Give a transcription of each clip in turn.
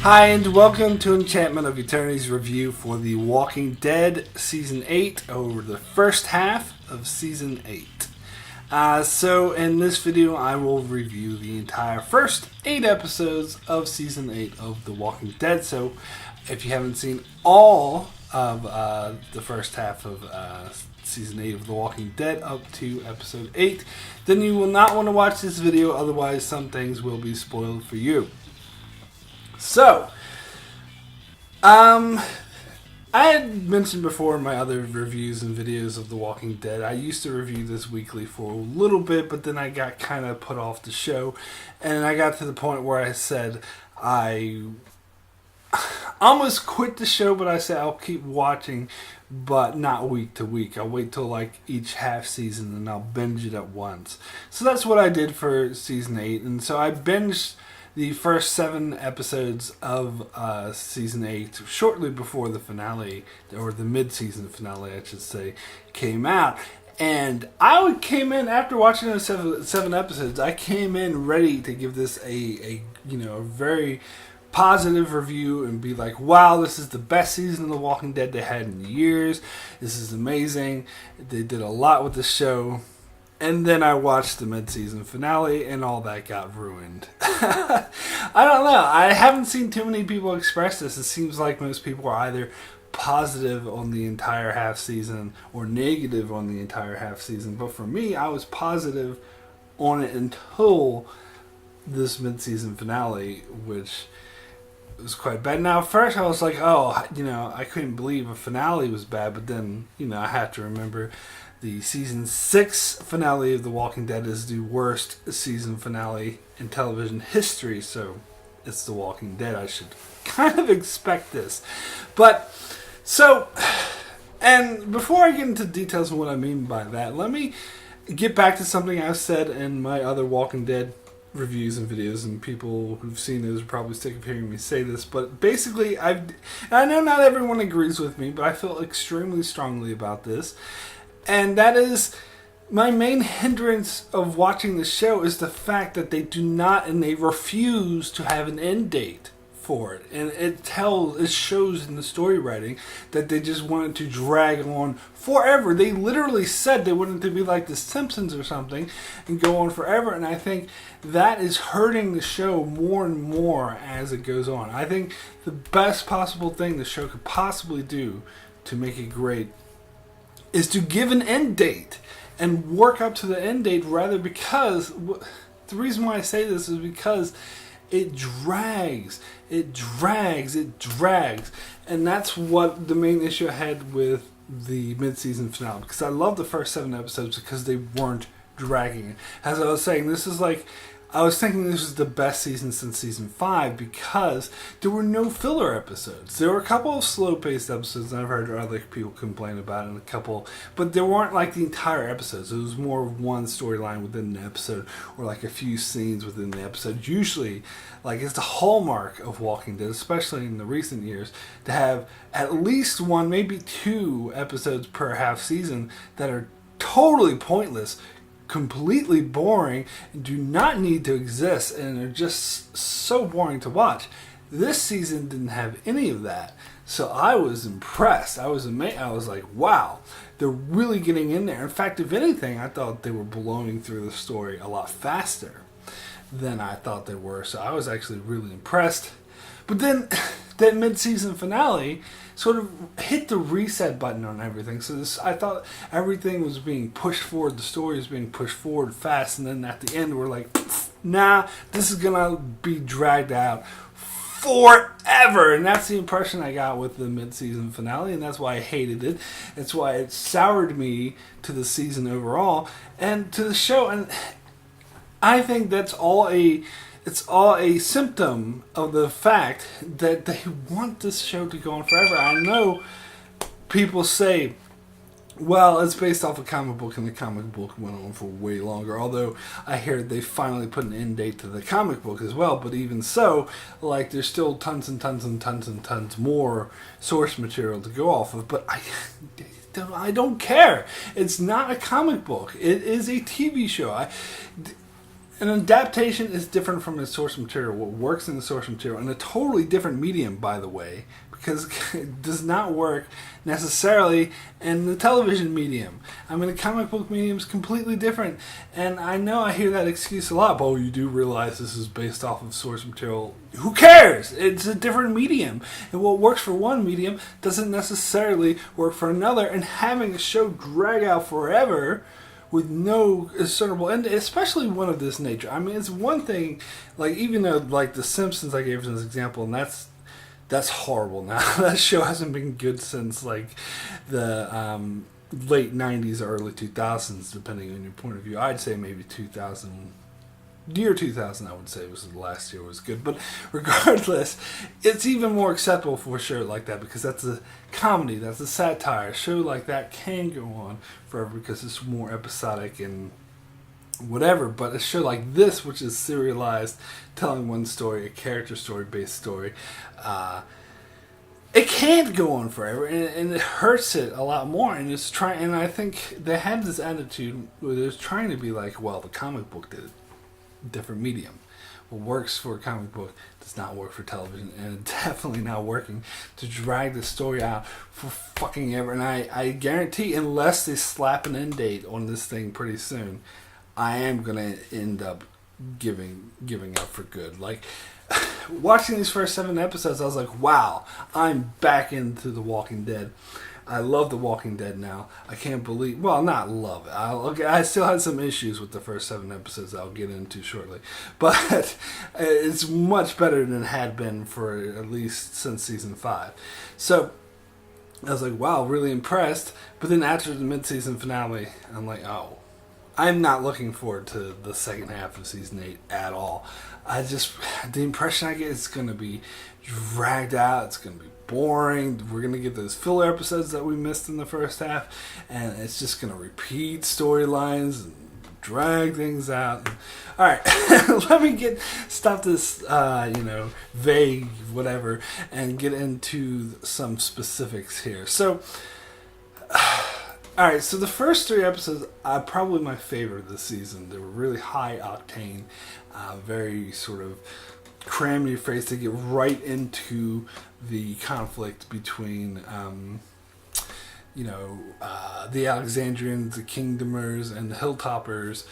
Hi, and welcome to Enchantment of Eternity's review for The Walking Dead Season 8, over the first half of Season 8. So in this video, I will review the entire first 8 episodes of Season 8 of The Walking Dead. So if you haven't seen all of the first half of Season 8 of The Walking Dead up to Episode 8, then you will not want to watch this video, otherwise some things will be spoiled for you. So, I had mentioned before in my other reviews and videos of The Walking Dead, I used to review this weekly for a little bit, but then I got kind of put off the show, and I got to the point where I said I almost quit the show, but I said I'll keep watching, but not week to week. I'll wait till like each half season and I'll binge it at once. So that's what I did for Season 8, and so I binged the first 7 episodes of Season 8 shortly before the finale, or the mid-season finale, I should say, came out. And I came in, after watching those 7 episodes, I came in ready to give this a very positive review and be like, wow, this is the best season of The Walking Dead they had in years. This is amazing. They did a lot with the show. And then I watched the mid-season finale, and all that got ruined. I don't know. I haven't seen too many people express this. It seems like most people are either positive on the entire half season or negative on the entire half season. But for me, I was positive on it until this mid-season finale, which was quite bad. Now, at first I was like, I couldn't believe a finale was bad. But then, I have to remember the Season 6 finale of The Walking Dead is the worst season finale in television history, so it's The Walking Dead. I should kind of expect this. But, and before I get into details of what I mean by that, let me get back to something I've said in my other Walking Dead reviews and videos, and people who've seen those are probably sick of hearing me say this, but basically, I know not everyone agrees with me, but I feel extremely strongly about this. And that is, my main hindrance of watching the show is the fact that they do not, and they refuse to have an end date for it. And it shows in the story writing that they just wanted to drag on forever. They literally said they wanted to be like The Simpsons or something and go on forever. And I think that is hurting the show more and more as it goes on. I think the best possible thing the show could possibly do to make it great is to give an end date and work up to the end date, rather, because the reason why I say this is because it drags, and that's what the main issue I had with the mid-season finale, because I love the first 7 episodes because they weren't dragging it. As I was saying, I was thinking this was the best season since Season 5 because there were no filler episodes. There were a couple of slow-paced episodes, and I've heard other people complain about it, but there weren't like the entire episodes. It was more of one storyline within the episode, or like a few scenes within the episode. Usually, like, it's the hallmark of Walking Dead, especially in the recent years, to have at least 1, maybe 2 episodes per half season that are totally pointless, completely boring, and do not need to exist, and are just so boring to watch. This season didn't have any of that, so I was impressed. I was amazed. I was like, wow, they're really getting in there. In fact, if anything, I thought they were blowing through the story a lot faster than I thought they were, so I was actually really impressed. But then that mid-season finale sort of hit the reset button on everything. So I thought everything was being pushed forward, the story was being pushed forward fast, and then at the end we're like, nah, this is gonna be dragged out forever. And that's the impression I got with the mid-season finale, and that's why I hated it. That's why it soured me to the season overall and to the show. And I think it's all a symptom of the fact that they want this show to go on forever. I know people say, well, it's based off a comic book, and the comic book went on for way longer. Although I hear they finally put an end date to the comic book as well. But even so, like, there's still tons and tons and tons and tons more source material to go off of. But I don't care. It's not a comic book. It is a TV show. An adaptation is different from the source material. What works in the source material, in a totally different medium, by the way, because it does not work necessarily in the television medium. I mean, the comic book medium is completely different. And I know I hear that excuse a lot, but oh, you do realize this is based off of source material. Who cares? It's a different medium. And what works for one medium doesn't necessarily work for another. And having a show drag out forever with no discernible end, especially one of this nature. I mean, it's one thing, like, even though, like, The Simpsons I gave as an example, and that's horrible now. That show hasn't been good since, like, the late 90s or early 2000s, depending on your point of view. I'd say maybe 2000. Year 2000, I would say, was the last year was good. But regardless, it's even more acceptable for a show like that because that's a comedy, that's a satire. A show like that can go on forever because it's more episodic and whatever. But a show like this, which is serialized, telling one story, a character story-based story, it can't go on forever, and it hurts it a lot more. And it's trying. And I think they had this attitude where they're trying to be like, well, the comic book did it. Different medium. What works for a comic book does not work for television, and it's definitely not working to drag the story out for fucking ever. And I guarantee, unless they slap an end date on this thing pretty soon, I am gonna end up giving up for good. Like, watching these first 7 episodes, I was like, wow, I'm back into The Walking Dead. I love The Walking Dead now. I can't believe... Well, not love it. I still had some issues with the first 7 episodes I'll get into shortly. But it's much better than it had been for at least since Season 5. So, I was like, wow, really impressed. But then after the mid-season finale, I'm like, oh, I'm not looking forward to the second half of Season 8 at all. The impression I get is going to be dragged out. It's going to be boring. We're going to get those filler episodes that we missed in the first half, and it's just going to repeat storylines and drag things out. All right, let me stop this, vague whatever, and get into some specifics here. So, all right, so the first 3 episodes are probably my favorite this season. They were really high octane, very sort of cram your face to get right into the conflict between, the Alexandrians, the Kingdomers, and the Hilltoppers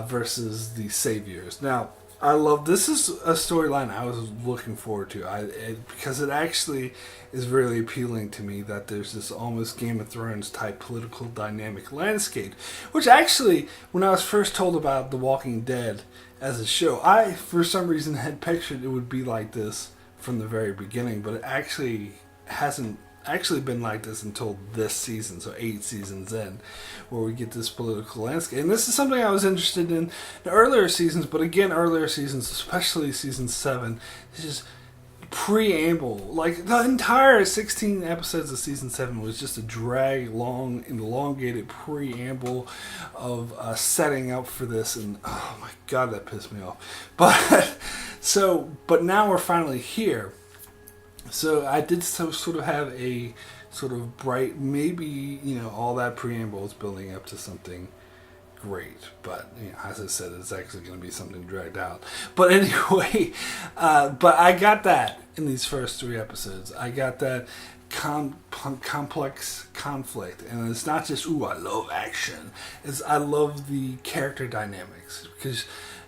versus the Saviors. Now, this is a storyline I was looking forward to because it actually is really appealing to me that there's this almost Game of Thrones type political dynamic landscape, which actually, when I was first told about The Walking Dead as a show, I, for some reason, had pictured it would be like this from the very beginning, but it actually hasn't been like this until this season, so 8 seasons in, where we get this political landscape. And this is something I was interested in the earlier seasons, but again, earlier seasons, especially season 7, is just preamble. Like, the entire 16 episodes of season 7 was just a elongated preamble of setting up for this, and oh my god, that pissed me off. But now we're finally here. So I did sort of have a sort of bright, maybe, all that preamble is building up to something great. But, as I said, it's actually going to be something dragged out. But anyway, but I got that in these first 3 episodes. I got that complex conflict. And it's not just, ooh, I love action. I love the character dynamics. Because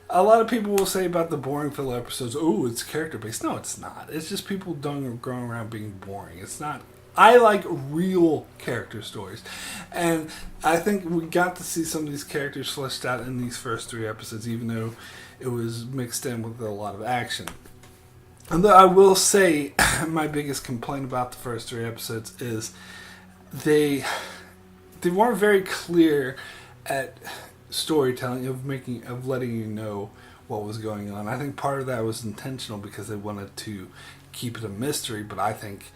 a lot of people will say about the boring filler episodes, oh, it's character-based. No, it's not. It's just people going around being boring. It's not. I like real character stories. And I think we got to see some of these characters fleshed out in these first 3 episodes, even though it was mixed in with a lot of action. And I will say, my biggest complaint about the first 3 episodes is they weren't very clear at storytelling of letting you know what was going on. I think part of that was intentional because they wanted to keep it a mystery, but I think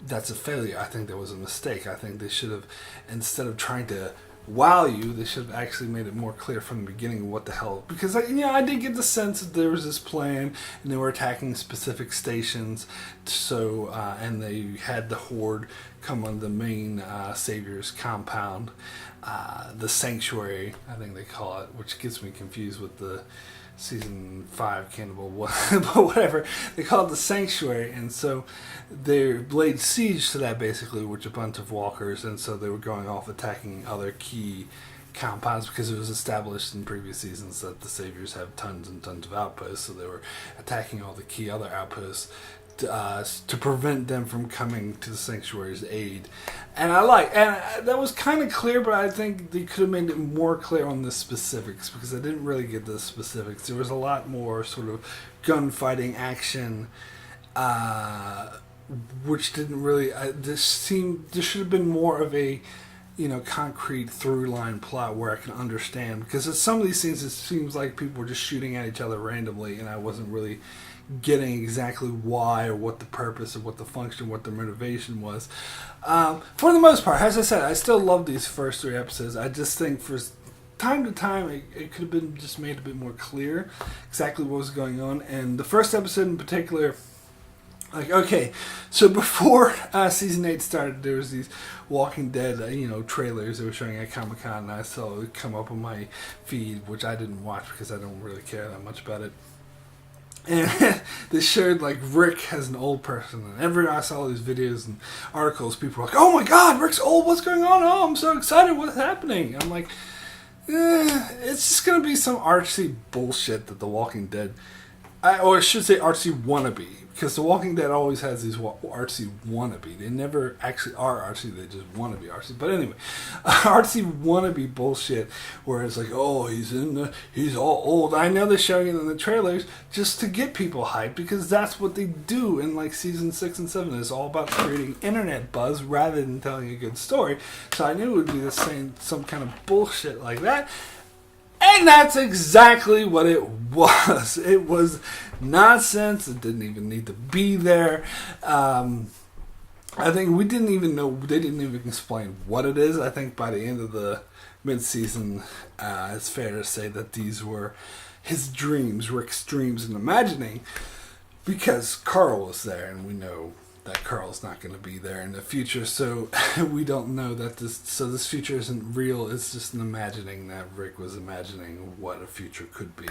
that's a failure. I think that was a mistake. I think they should have, instead of trying to wow you. They should have actually made it more clear from the beginning what the hell. Because I did get the sense that there was this plan, and they were attacking specific stations. So and they had the Horde come on the main Savior's compound, the Sanctuary, I think they call it, which gets me confused with the season 5 cannibal, but whatever. They call it the Sanctuary, and so they laid siege to that basically, with a bunch of walkers, and so they were going off attacking other key compounds because it was established in previous seasons that the Saviors have tons and tons of outposts, so they were attacking all the key other outposts to prevent them from coming to the Sanctuary's aid. And that was kind of clear, but I think they could have made it more clear on the specifics, because I didn't really get the specifics. There was a lot more sort of gunfighting action, which didn't really. There should have been more of a concrete through line plot where I can understand, because at some of these scenes it seems like people were just shooting at each other randomly, and I wasn't really getting exactly why, or what the purpose, or what the function, what the motivation was. For the most part, as I said, I still love these first 3 episodes. I just think for time to time it could have been just made a bit more clear exactly what was going on. And the first episode in particular, okay, so before season 8 started, there was these Walking Dead, trailers they were showing at Comic-Con, and I saw it come up on my feed, which I didn't watch because I don't really care that much about it. And they showed Rick as an old person, and every I saw these videos and articles, people were like, "Oh my God, Rick's old! What's going on? Oh, I'm so excited! What's happening?" I'm like, it's just gonna be some artsy bullshit that The Walking Dead, or I should say artsy wannabe, because The Walking Dead always has these artsy wannabe. They never actually are artsy, they just want to be artsy. But anyway, artsy wannabe bullshit where it's like, oh, he's all old. I know they're showing it in the trailers just to get people hyped, because that's what they do in season 6 and 7. It's all about creating internet buzz rather than telling a good story. So I knew it would be the same, some kind of bullshit like that. And that's exactly what it was. It was nonsense. It didn't even need to be there. I think we didn't even know, they didn't even explain what it is. I think by the end of the mid-season, it's fair to say that these were his dreams, Rick's dreams and imagining, because Carl was there, and we know that Carl's not going to be there in the future, so we don't know that this future isn't real. It's just an imagining that Rick was imagining what a future could be.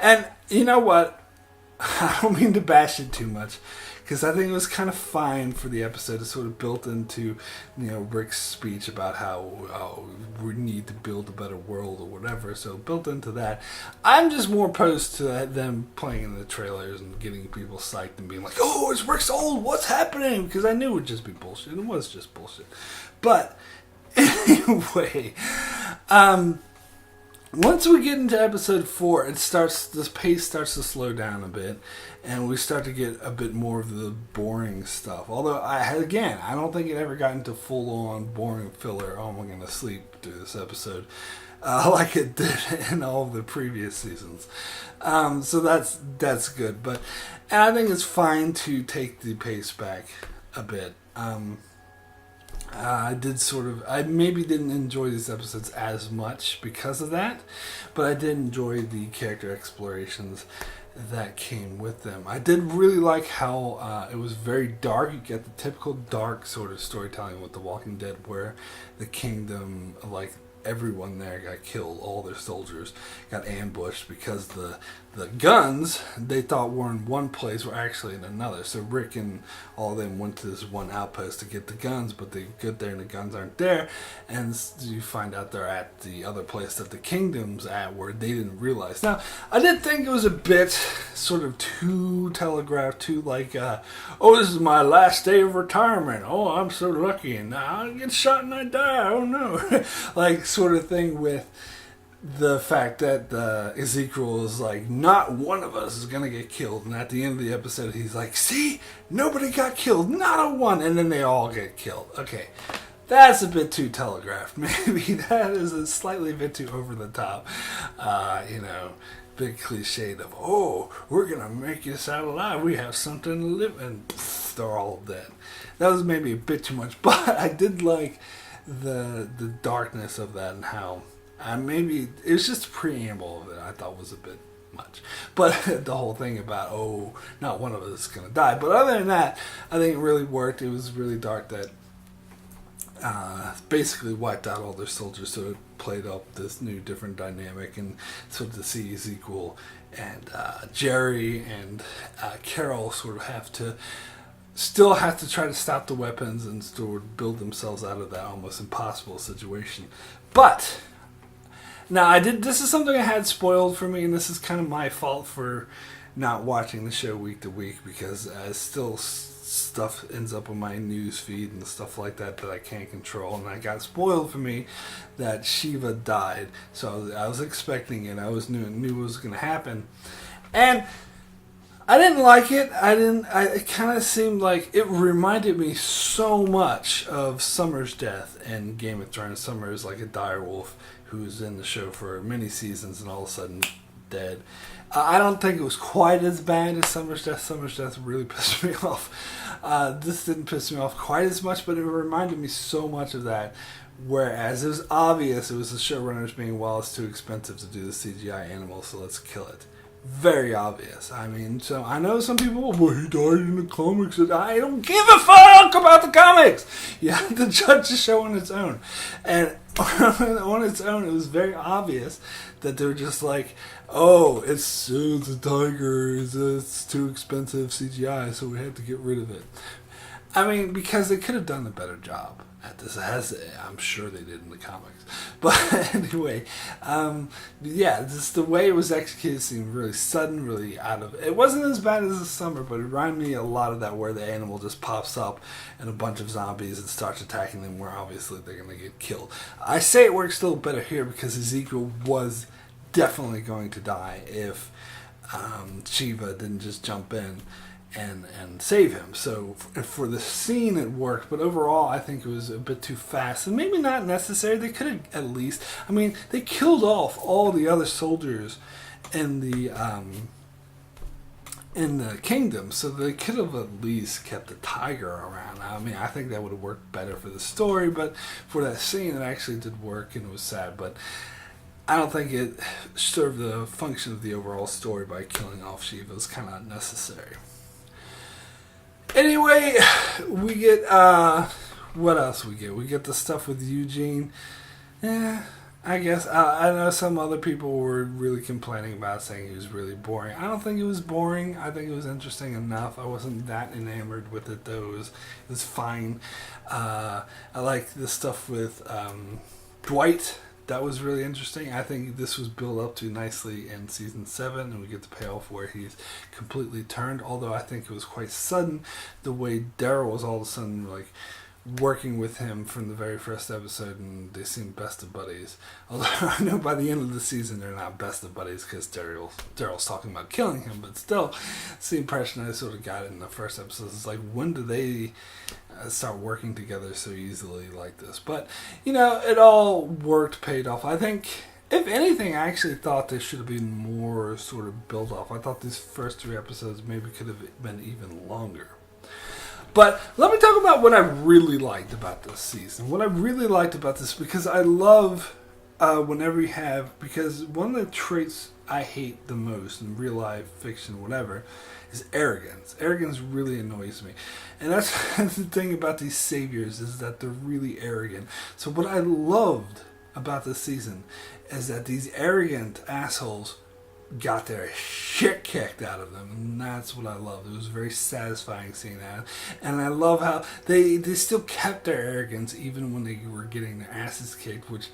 And you know what? I don't mean to bash it too much, because I think it was kind of fine for the episode. It sort of built into Rick's speech about how we need to build a better world or whatever, so built into that. I'm just more opposed to them playing in the trailers and getting people psyched and being like, oh, it's Rick's old, what's happening? Because I knew it would just be bullshit. It was just bullshit. But anyway, once we get into episode 4, the pace starts to slow down a bit, and we start to get a bit more of the boring stuff. Although, I don't think it ever got into full-on boring filler, oh, I'm going to sleep through this episode, like it did in all of the previous seasons. So that's good. And I think it's fine to take the pace back a bit. I maybe didn't enjoy these episodes as much because of that, but I did enjoy the character explorations that came with them. I did really like how it was very dark. You get the typical dark sort of storytelling with The Walking Dead, where the kingdom, everyone there got killed. All their soldiers got ambushed because the guns they thought were in one place were actually in another. So Rick and all of them went to this one outpost to get the guns, but they get there and the guns aren't there, and you find out they're at the other place that the kingdom's at, where they didn't realize. Now, I did think it was a bit sort of too telegraphed, too oh, this is my last day of retirement. Oh, I'm so lucky, and I get shot and I die. Oh no, sort of thing, with the fact that Ezekiel is not one of us is gonna get killed, and at the end of the episode he's like, see, nobody got killed, not a one, and then they all get killed. Okay, that's a bit too telegraphed. Maybe that is a slightly bit too over the top, big cliched of, oh, we're gonna make this out alive, we have something to live, and poof, they're all dead. That was maybe a bit too much, but I did like the darkness of that and how maybe it was just a preamble of it I thought was a bit much. But the whole thing about, not one of us is going to die. But other than that, I think it really worked. It was really dark that basically wiped out all their soldiers, so it played up this new different dynamic, and sort of to see Ezekiel and Jerry and Carol sort of still have to try to stop the weapons and sort of build themselves out of that almost impossible situation. But now this is something I had spoiled for me, and this is kind of my fault for not watching the show week to week, because still stuff ends up on my news feed and stuff like that I can't control, and I got spoiled for me that Shiva died. So I was expecting it. I knew it was going to happen, and I didn't like it. It kind of seemed like it reminded me so much of Summer's death in Game of Thrones. Summer is like a direwolf who's in the show for many seasons and all of a sudden dead. I don't think it was quite as bad as Summer's death. Summer's death really pissed me off. This didn't piss me off quite as much, but it reminded me so much of that. Whereas it was obvious it was the showrunners being, well, it's too expensive to do the CGI animal, so let's kill it. Very obvious. I mean, so I know some people, well, he died in the comics. I don't give a fuck about the comics. You have to judge the show on its own. And on its own, it was very obvious that they were just like, it's a tiger. It's too expensive CGI, so we had to get rid of it. I mean, because they could have done a better job at this, as I'm sure they did in the comics. But anyway, just the way it was executed seemed really sudden, really out of... It wasn't as bad as the Summer, but it reminded me a lot of that, where the animal just pops up and a bunch of zombies and starts attacking them, where obviously they're going to get killed. I say it works still better here because Ezekiel was definitely going to die if Shiva didn't just jump in and save him. So for the scene it worked, but overall I think it was a bit too fast and maybe not necessary. They could have at least, they killed off all the other soldiers in the kingdom, so they could have at least kept the tiger around. I think that would have worked better for the story, but for that scene it actually did work, and it was sad, but I don't think it served the function of the overall story by killing off Shiva. It was kind of unnecessary. Anyway, we get, what else we get? We get the stuff with Eugene. I guess, I know some other people were really complaining about, saying he was really boring. I don't think it was boring. I think it was interesting enough. I wasn't that enamored with it, though. It was fine. I like the stuff with Dwight. That was really interesting. I think this was built up to nicely in season 7, and we get the payoff where he's completely turned. Although I think it was quite sudden, the way Daryl was all of a sudden like working with him from the very first episode, and they seem best of buddies. Although I know by the end of the season they're not best of buddies because Daryl's talking about killing him, but still, it's the impression I sort of got in the first episode. It's like, when do they start working together so easily like this? But it all worked, paid off. I think, if anything, I actually thought there should have been more sort of build off. I thought these first 3 episodes maybe could have been even longer. But let me talk about what I really liked about this season. What I really liked about this, because I love whenever you have, because one of the traits I hate the most in real life, fiction, whatever, is arrogance. Arrogance really annoys me. And that's the thing about these saviors, is that they're really arrogant. So what I loved about this season is that these arrogant assholes got their shit kicked out of them, and that's what I loved. It was very satisfying seeing that, and I love how they still kept their arrogance even when they were getting their asses kicked, which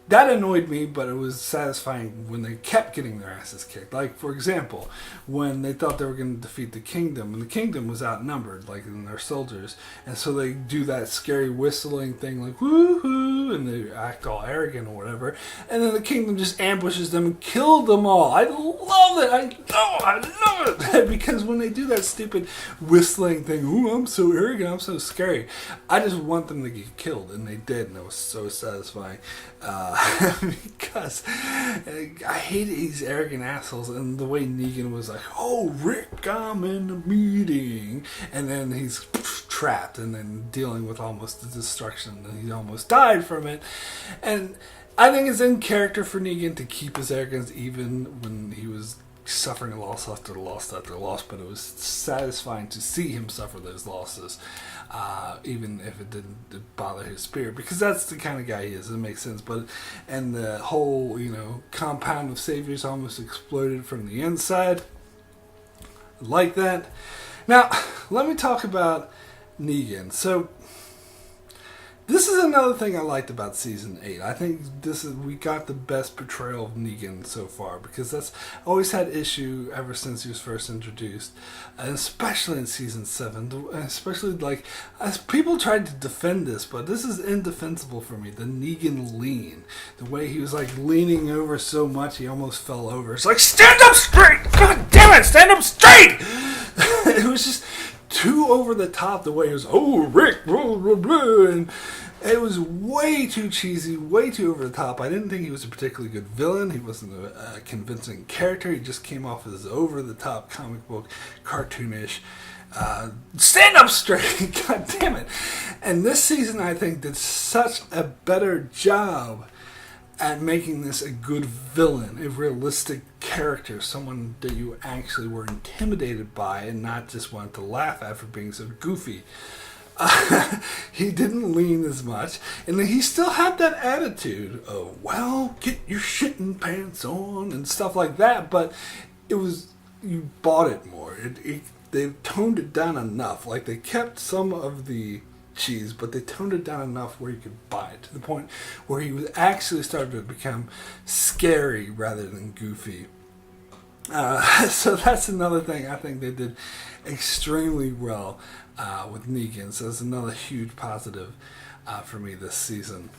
that annoyed me, but it was satisfying when they kept getting their asses kicked. Like, for example, when they thought they were going to defeat the kingdom, and the kingdom was outnumbered, like in their soldiers, and so they do that scary whistling thing, like woohoo, and they act all arrogant or whatever, and then the kingdom just ambushes them and killed them all. I love it. I love it because when they do that stupid whistling thing, ooh, I'm so arrogant, I'm so scary, I just want them to get killed, and they did, and it was so satisfying. Because I hate these arrogant assholes, and the way Negan was like, "Oh, Rick, I'm in the meeting," and then he's trapped and then dealing with almost the destruction, and he almost died from it. And I think it's in character for Negan to keep his arrogance even when he was suffering loss after loss after loss, but it was satisfying to see him suffer those losses, even if it didn't bother his spirit, because that's the kind of guy he is. It makes sense. And the whole, compound of saviors almost exploded from the inside. Like that. Now, let me talk about Negan. So, this is another thing I liked about season 8. I think we got the best portrayal of Negan so far, because that's always had issue ever since he was first introduced, and especially in season 7. Especially as people tried to defend this, but this is indefensible for me. The Negan lean, the way he was leaning over so much he almost fell over. It's like, stand up straight! God damn it, stand up straight! It was just too over the top, the way he was, oh, Rick, blah, blah, blah, and it was way too cheesy, way too over the top. I didn't think he was a particularly good villain. He wasn't a convincing character. He just came off as over the top comic book, cartoonish. Stand up straight, god damn it. And this season, I think, did such a better job at making this a good villain, a realistic character, someone that you actually were intimidated by and not just wanted to laugh at for being so goofy. He didn't lean as much, and he still had that attitude of, well, get your shitting pants on and stuff like that, but it was, you bought it more. They toned it down enough. They kept some of the cheese, but they toned it down enough where you could buy it, to the point where he was actually starting to become scary rather than goofy. So that's another thing I think they did extremely well with Negan. So that's another huge positive for me this season.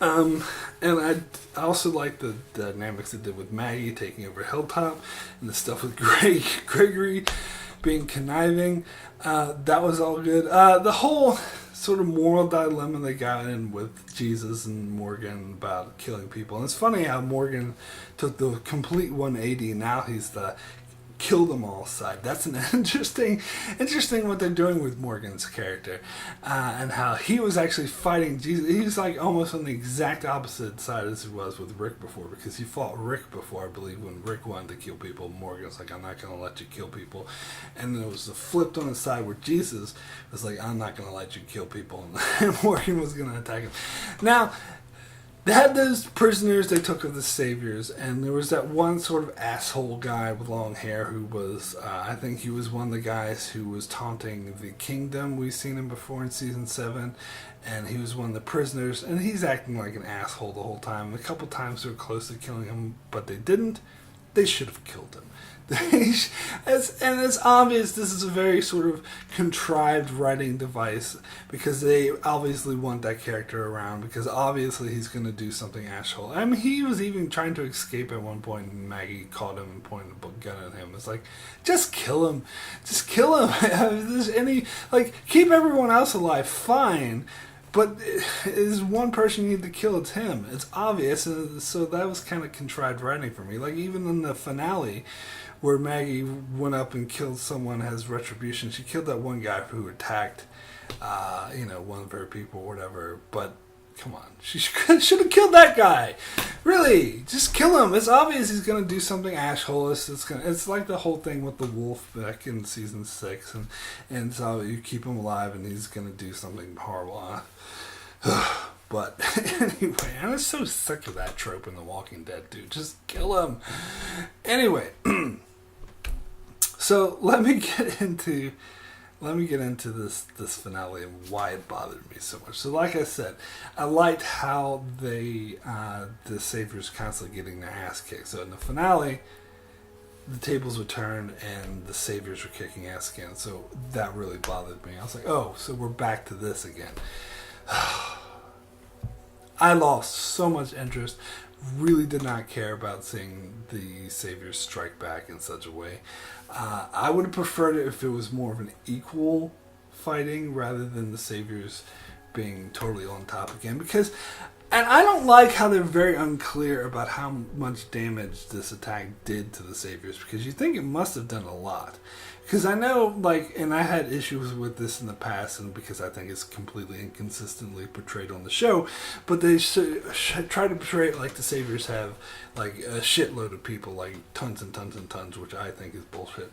And I also like the dynamics they did with Maggie taking over Hilltop, and the stuff with Gregory being conniving. That was all good. The whole sort of moral dilemma they got in with Jesus and Morgan about killing people. And it's funny how Morgan took the complete 180. Now he's the kill them all side. That's an interesting what they're doing with Morgan's character, and how he was actually fighting Jesus. He was almost on the exact opposite side as he was with Rick before, because he fought Rick before, I believe, when Rick wanted to kill people. Morgan's like, I'm not going to let you kill people. And then it was the flipped on the side where Jesus was like, I'm not going to let you kill people, and Morgan was going to attack him. Now, they had those prisoners they took of the saviors, and there was that one sort of asshole guy with long hair who was, I think he was one of the guys who was taunting the kingdom. We've seen him before in season 7, and he was one of the prisoners, and he's acting like an asshole the whole time. A couple times they were close to killing him, but they didn't. They should have killed him. And it's obvious this is a very sort of contrived writing device, because they obviously want that character around, because obviously he's going to do something asshole. I mean, he was even trying to escape at one point, and Maggie caught him and pointed a gun at him. It's like, just kill him. Just kill him. If there's any, keep everyone else alive, fine. But there's one person you need to kill, it's him. It's obvious, and so that was kind of contrived writing for me. Even in the finale, where Maggie went up and killed someone as retribution, she killed that one guy who attacked, one of her people or whatever. But come on, she should have killed that guy. Really, just kill him. It's obvious he's gonna do something assholish. It's like the whole thing with the wolf back in season 6, and so you keep him alive, and he's gonna do something horrible. But anyway, I'm so sick of that trope in The Walking Dead, dude. Just kill him. Anyway, so let me get into this finale and why it bothered me so much. So, like I said, I liked how the saviors constantly getting their ass kicked. So in the finale, the tables were turned and the saviors were kicking ass again. So that really bothered me. I was like, oh, so we're back to this again. I lost so much interest. Really did not care about seeing the saviors strike back in such a way. I would have preferred it if it was more of an equal fighting rather than the saviors being totally on top again because. And I don't like how they're very unclear about how much damage this attack did to the Saviors, because you think it must have done a lot. Because I know, like, and I had issues with this in the past, and because I think it's completely inconsistently portrayed on the show, but they try to portray it like the Saviors have, like, a shitload of people, like, tons and tons and tons, which I think is bullshit.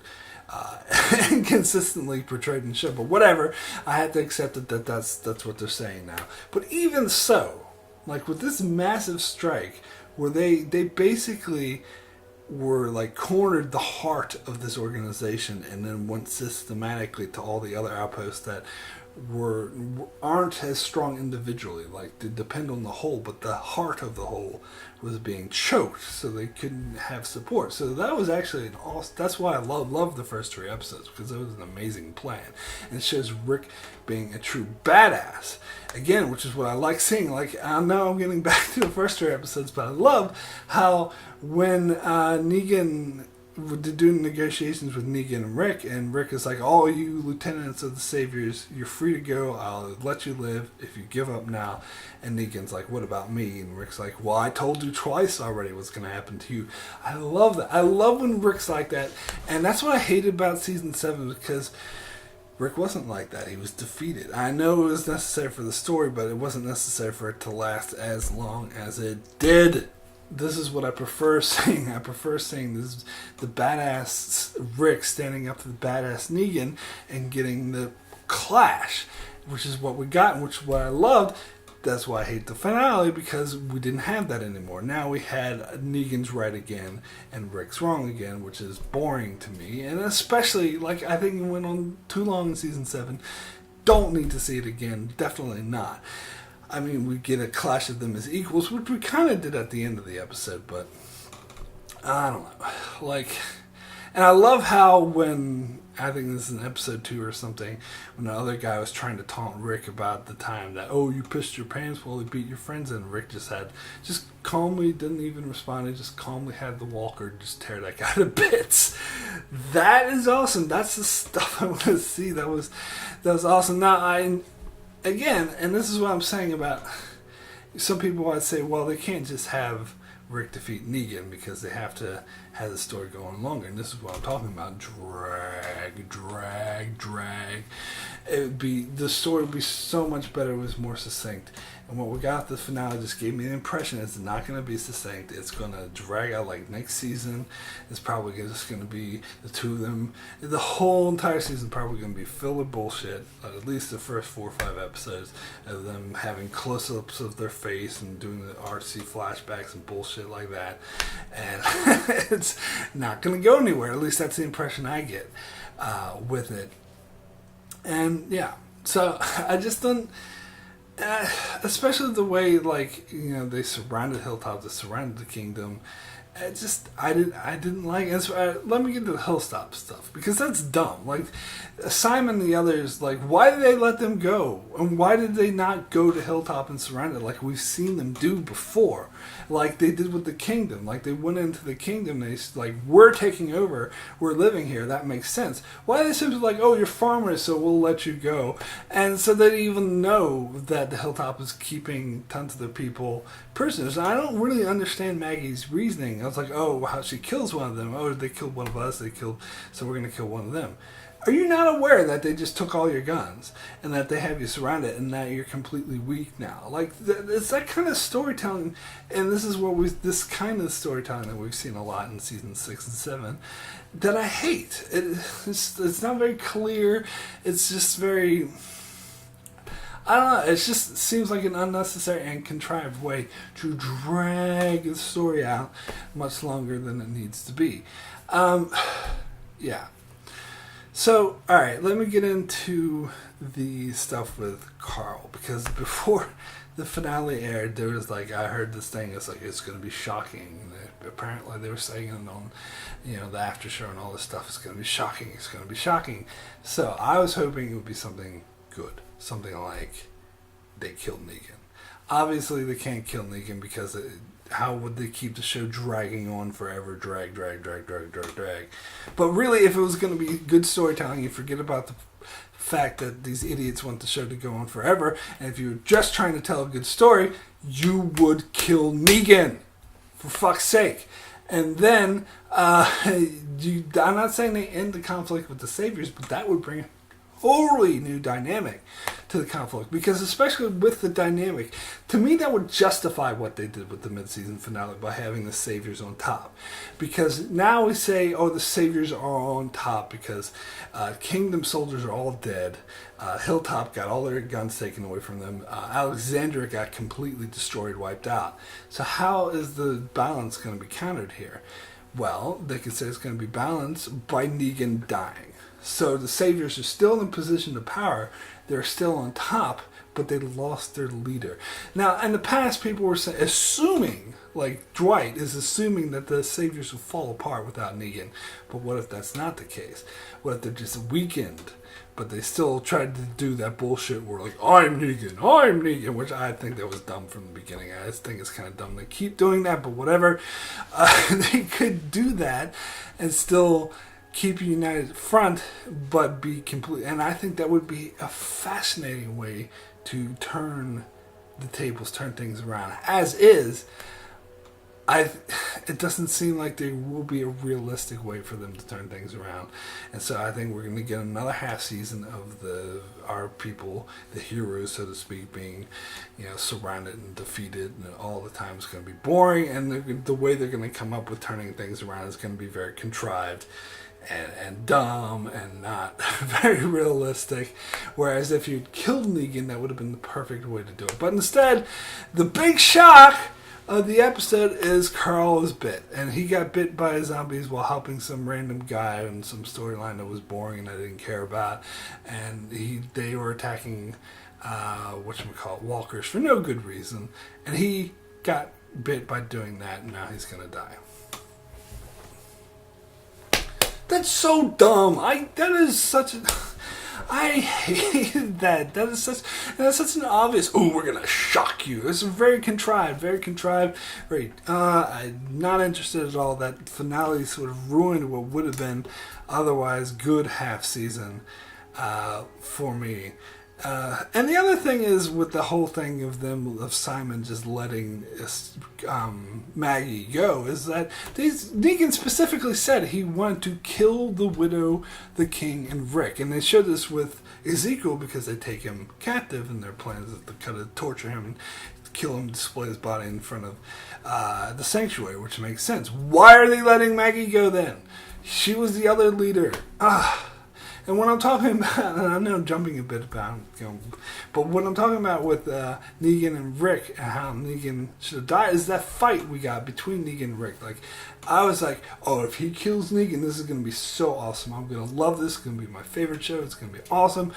Inconsistently portrayed in the show, but whatever. I had to accept it that's what they're saying now. But even so, like with this massive strike, where they basically were like cornered the heart of this organization, and then went systematically to all the other outposts that aren't as strong individually. Like they depend on the whole, but the heart of the whole was being choked, so they couldn't have support. So that was actually an awesome. That's why I love the first 3 episodes, because it was an amazing plan, and it shows Rick being a true badass again, which is what I like seeing. Like I know I'm getting back to the first 3 episodes, but I love how when Negan doing negotiations with Negan and Rick is like, all you lieutenants of the Saviors, you're free to go, I'll let you live if you give up now. And Negan's like, what about me? And Rick's like, well, I told you twice already what's going to happen to you. I love that. I love when Rick's like that, and that's what I hated about season 7, because Rick wasn't like that. He was defeated. I know it was necessary for the story, but it wasn't necessary for it to last as long as it did. This is what I prefer seeing. I prefer seeing this, the badass Rick standing up to the badass Negan and getting the clash, which is what we got, and which is what I loved. That's why I hate the finale, because we didn't have that anymore. Now we had Negan's right again and Rick's wrong again, which is boring to me. And especially, like, I think it went on too long in season 7. Don't need to see it again. Definitely not. I mean, we get a clash of them as equals, which we kind of did at the end of the episode, but I don't know. Like, and I love how when, I think this is in episode 2 or something, when the other guy was trying to taunt Rick about the time that, oh, you pissed your pants while you beat your friends, and Rick just calmly, didn't even respond, he just calmly had the walker just tear that guy to bits. That is awesome. That's the stuff I want to see. That was awesome. Now, again, and this is what I'm saying about some people might say, well, they can't just have Rick defeat Negan because they have to have the story going longer. And this is what I'm talking about. Drag. The story would be so much better if it was more succinct. And what we got at the finale just gave me the impression it's not going to be succinct. It's going to drag out like next season. It's probably just going to be the two of them. The whole entire season probably going to be filled with bullshit. At least the first 4 or 5 episodes of them having close-ups of their face and doing the artsy flashbacks and bullshit like that. And it's not going to go anywhere. At least that's the impression I get with it. And yeah, so I just don't... especially the way, like, you know, they surrounded Hilltop, they surrounded the kingdom. I didn't like it. So, let me get to the Hilltop stuff, because that's dumb. Like, Simon and the others, like, why did they let them go? And why did they not go to Hilltop and surround it like we've seen them do before? Like they did with the kingdom. Like, they went into the kingdom, they like, we're taking over, we're living here, that makes sense. Why are they simply like, oh, you're farmers, so we'll let you go? And so they didn't even know that the Hilltop is keeping tons of their people prisoners. And I don't really understand Maggie's reasoning. I was like, oh, how she kills one of them. Oh, they killed one of us, so we're going to kill one of them. Are you not aware that they just took all your guns and that they have you surrounded and that you're completely weak now? Like, it's that kind of storytelling, and this kind of storytelling that we've seen a lot in season 6 and 7 that I hate. It's not very clear. It's just very... I don't know, it just seems like an unnecessary and contrived way to drag the story out much longer than it needs to be. Yeah. So, alright, let me get into the stuff with Carl, because before the finale aired, there was like, I heard this thing, it's like, it's going to be shocking. Apparently they were saying it on, you know, the after show and all this stuff, it's going to be shocking. So, I was hoping it would be something good. Something like they killed Negan. Obviously, they can't kill Negan because how would they keep the show dragging on forever? Drag. But really, if it was going to be good storytelling, you forget about the fact that these idiots want the show to go on forever, and if you were just trying to tell a good story, you would kill Negan, for fuck's sake. And then, I'm not saying they end the conflict with the Saviors, but that would bring a totally new dynamic to the conflict. Because especially with the dynamic, to me that would justify what they did with the mid-season finale by having the Saviors on top. Because now we say, oh, the Saviors are on top because Kingdom soldiers are all dead. Hilltop got all their guns taken away from them. Alexandria got completely destroyed, wiped out. So how is the balance going to be countered here? Well, they could say it's going to be balanced by Negan dying. So the Saviors are still in position of power. They're still on top, but they lost their leader. Now, in the past, people were assuming, like Dwight is assuming that the Saviors will fall apart without Negan. But what if that's not the case? What if they're just weakened, but they still tried to do that bullshit where like, I'm Negan, which I think that was dumb from the beginning. I just think it's kind of dumb to keep doing that, but whatever. They could do that and still keep a united front, but be complete. And I think that would be a fascinating way to turn the tables, turn things around. As is, it doesn't seem like there will be a realistic way for them to turn things around. And so I think we're going to get another half season of our people, the heroes, so to speak, being, surrounded and defeated, and all the time is going to be boring. And the way they're going to come up with turning things around is going to be very contrived and dumb and not very realistic. Whereas if you'd killed Negan, that would have been the perfect way to do it. But instead, the big shock of the episode is Carl is bit. And he got bit by zombies while helping some random guy in some storyline that was boring and I didn't care about. And they were attacking, walkers for no good reason. And he got bit by doing that, and now he's going to die. That's so dumb. I hated that. That's such an obvious, oh, we're going to shock you. It's very contrived. I'm not interested at all. That finale sort of ruined what would have been otherwise good half season for me. And the other thing is with the whole thing of Simon just letting Maggie go is that Negan specifically said he wanted to kill the widow, the king, and Rick. And they showed this with Ezekiel because they take him captive and their plan is to kind of torture him and kill him, display his body in front of the sanctuary, which makes sense. Why are they letting Maggie go then? She was the other leader. And what I'm talking about, and I know I'm jumping a bit about, but what I'm talking about with Negan and Rick and how Negan should have died is that fight we got between Negan and Rick. Like, I was like, oh, if he kills Negan, this is going to be so awesome. I'm going to love this. It's going to be my favorite show. It's going to be awesome.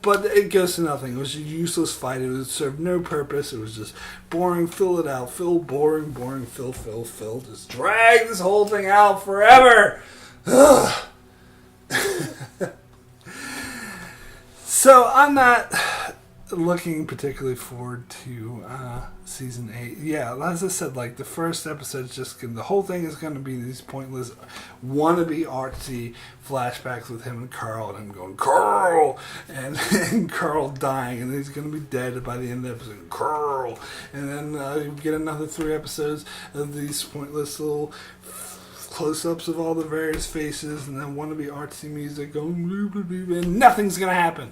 But it goes to nothing. It was a useless fight. It served no purpose. It was just boring. Fill it out. Fill, boring, fill. Just drag this whole thing out forever. Ugh. So I'm not looking particularly forward to season 8. Yeah, as I said, like the first episode is just the whole thing is going to be these pointless wannabe artsy flashbacks with him and Carl, and him going Carl, and Carl dying, and he's going to be dead by the end of the episode. Carl, and then you get another 3 episodes of these pointless little close-ups of all the various faces, and then wannabe artsy music going, and nothing's gonna happen.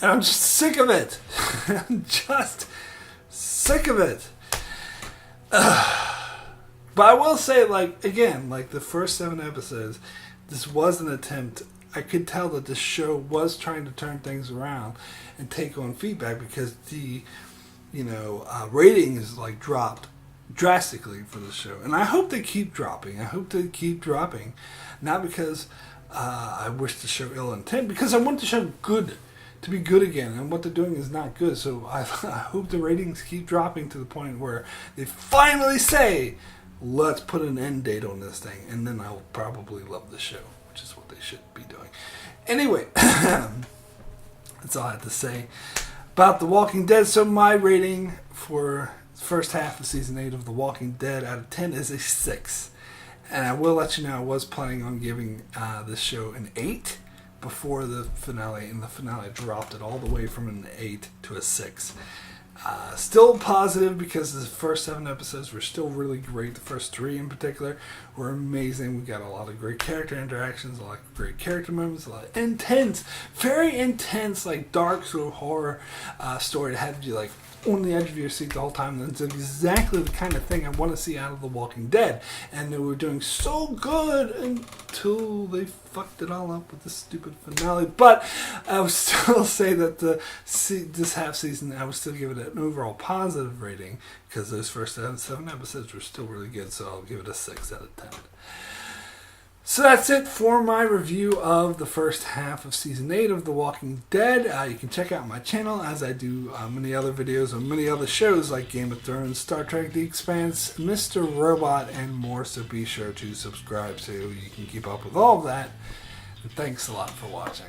And I'm just sick of it. I'm just sick of it. But I will say, like the first 7 episodes, this was an attempt. I could tell that the show was trying to turn things around and take on feedback because the ratings dropped drastically for the show, and I hope they keep dropping. Not because I wish the show ill intent, because I want the show good to be good again, and what they're doing is not good. So I hope the ratings keep dropping to the point where they finally say, let's put an end date on this thing, and then I'll probably love the show, which is what they should be doing. Anyway, that's all I have to say about The Walking Dead. So my rating for first half of season 8 of The Walking Dead out of 10 is a 6. And I will let you know I was planning on giving this show an 8, before the finale, and the finale dropped it all the way from an 8 to a 6. Still positive because the first 7 episodes were still really great. The first 3 in particular were amazing. We got a lot of great character interactions, a lot of great character moments, a lot of intense, very intense, like dark sort of horror story that had you like on the edge of your seat the whole time. That's exactly the kind of thing I want to see out of The Walking Dead. And they were doing so good until they fucked it all up with this stupid finale. But I would still say that this half season, I would still give it an overall positive rating because those first 7 episodes were still really good. So I'll give it a 6 out of 10. So that's it for my review of the first half of Season 8 of The Walking Dead. You can check out my channel as I do many other videos on many other shows like Game of Thrones, Star Trek The Expanse, Mr. Robot, and more. So be sure to subscribe so you can keep up with all of that. And thanks a lot for watching.